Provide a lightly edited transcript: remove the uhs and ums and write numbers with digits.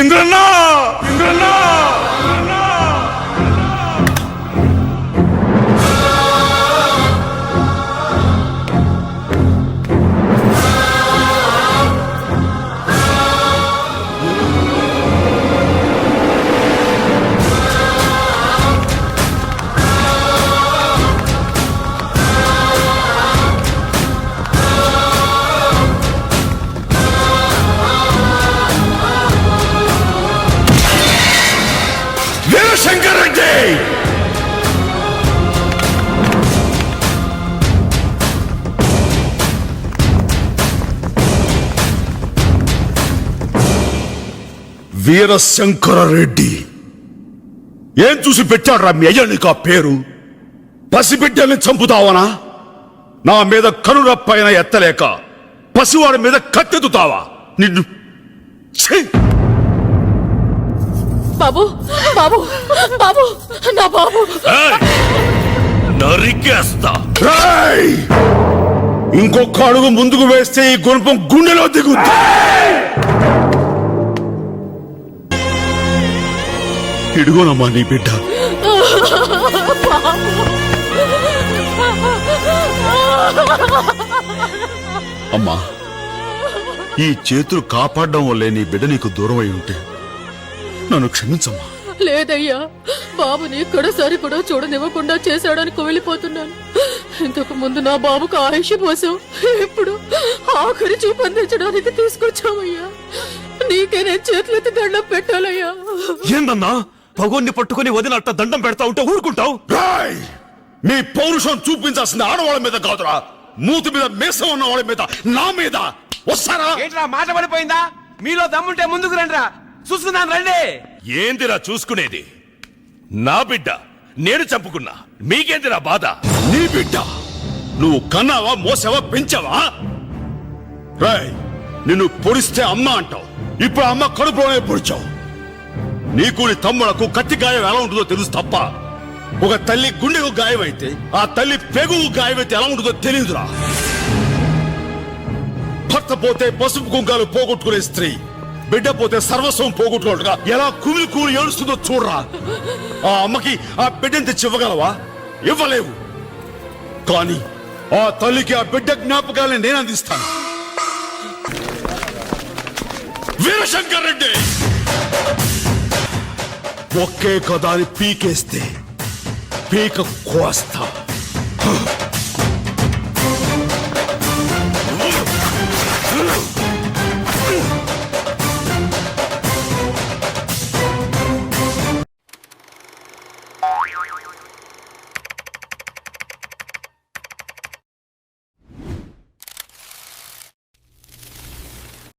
ఇంద్రన్నా ఇంద్రన్నా శంకరెడ్డి వీరశంకరరెడ్డి ఏం చూసి పెట్టాడ్రా మీ అయ్య నీకు ఆ పేరు? పసిబిడ్డల్ని చంపుతావనా? నా మీద కనురప్పైన ఎత్తలేక పసివాడి మీద కత్తెత్తుతావా? నిన్ను బాబు బాబు బాబు నా బాబు నరికేస్తా. ఇంకొక అడుగు ముందుకు వేస్తే ఈ గుణపం గుండెలో దిగుద్ది. ఇడుగోనమ్మా నీ బిడ్డ. అమ్మా, ఈ చేతులు కాపాడడం వల్లే నీ బిడ్డ నీకు దూరం అయి ఉంటే నన్ను క్షమించమ్మా. లేదయ్యా, బాబుని ఇక్కడసారి కూడా చూడనివ్వకుండా చేశాడని వెళ్ళిపోతున్నాను. ఇంతకు ముందు నా బాబుకు ఆయుష్ పోసాం, ఇప్పుడు ఆఖరి చూపు అందించడానికి తీసుకొచ్చామయ్యా. నీకే నేను చేతులెత్తి దండం పెట్టాలయ్యా. ఏందన్నా పగోన్ని పట్టుకుని వదినట్ట దండం పెడతా ఉంటే ఊరుకుంటావు? నీ పౌరుషం చూపించాల్సిన ఆడవాళ్ళ మీద కాదురా, మూతి మీద మేసం ఉన్న వాళ్ళ మీద, నా మీద వస్తారా? ఏంట్రా మాట పడిపోయిందా? మీలో దమ్ముంటే ముందుకు రండిరా, చూసుకున్నాను రండి. ఏందిరా చూసుకునేది? నా బిడ్డ నేను చంపుకున్నా, మీకేందిరా బాధ? నీ బిడ్డ నువ్వు కన్నావా, మోసావా, పెంచావా? రాయ్, నిన్ను పొడిస్తే అమ్మ అంటావు, ఇప్పుడు అమ్మ కడుపులోనే పొడిచావు. నీకు నీ తమ్ములకు కత్తి గాయం ఎలా ఉంటుందో తెలుసు తప్ప, ఒక తల్లి గుండెకు గాయమైతే ఆ తల్లి పెగువు గాయమైతే ఎలా ఉంటుందో తెలియదురా. భర్త పోతే పసుపు కుంకాలు పోగొట్టుకునే స్త్రీ బిడ్డ పోతే సర్వస్వం పోగొట్టుకోవట్టుగా ఎలా కుమిలి కూలి ఏడుస్తుందో చూడరా. ఆ అమ్మకి ఆ బిడ్డని తెచ్చి ఇవ్వగలవా? ఇవ్వలేవు. కానీ ఆ తల్లికి ఆ బిడ్డ జ్ఞాపకాలని నేను అందిస్తాను. వీరశంకర్ రెడ్డి ఒకే కదాని పీకేస్తే పీక కోస్తా.